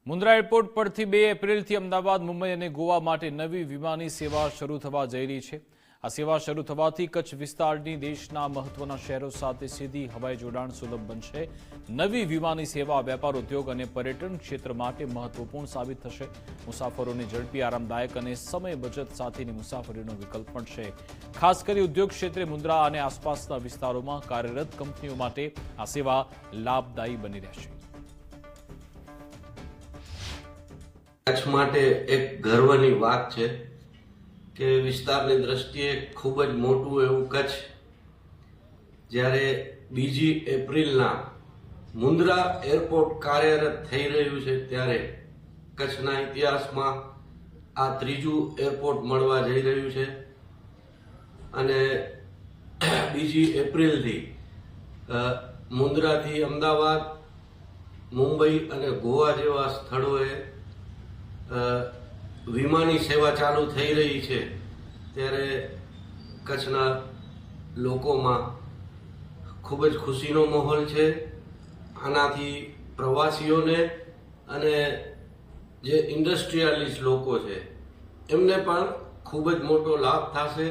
Mundra airport પરથી 2 એપ્રિલથી અમદાવાદ, મુંબઈ અને ગોવા માટે નવી વિમાની સેવા શરૂ થવા જઈ રહી છે। આ સેવા શરૂ થવાથી કચ્છ વિસ્તારની દેશના મહત્વના શહેરો સાથે સીધી હવાઈ જોડાણ સુલભ બનશે। નવી વિમાની સેવા વેપાર, ઉદ્યોગ અને પર્યટન ક્ષેત્ર માટે મહત્વપૂર્ણ સાબિત થશે। મુસાફરોને ઝડપી, આરામદાયક અને સમય બચત સાથેની મુસાફરીનો વિકલ્પ પણ છે। ખાસ કરી ઉદ્યોગ ક્ષેત્રે મુન્દ્રા અને આસપાસના વિસ્તારોમાં કાર્યરત કંપનીઓ માટે આ સેવા લાભદાયી બની રહેશે। કચ્છ માટે એક ગર્વની વાત છે કે વિસ્તારની દ્રષ્ટિએ ખૂબ જ મોટું એવું કચ્છ જ્યારે 2 એપ્રિલના મુન્દ્રા એરપોર્ટ કાર્યરત થઈ રહ્યું છે ત્યારે કચ્છના ઇતિહાસમાં આ 3જું એરપોર્ટ મળવા જઈ રહ્યું છે અને 2 એપ્રિલથી મુન્દ્રાથી અમદાવાદ, મુંબઈ અને ગોવા જેવા સ્થળોએ વિમાની સેવા ચાલુ થઈ રહી છે ત્યારે કચ્છના લોકોમાં ખૂબ જ ખુશીનો માહોલ છે। આનાથી પ્રવાસીઓને અને જે ઇન્ડસ્ટ્રીયાલિસ્ટ લોકો છે એમને પણ ખૂબ જ મોટો લાભ થશે।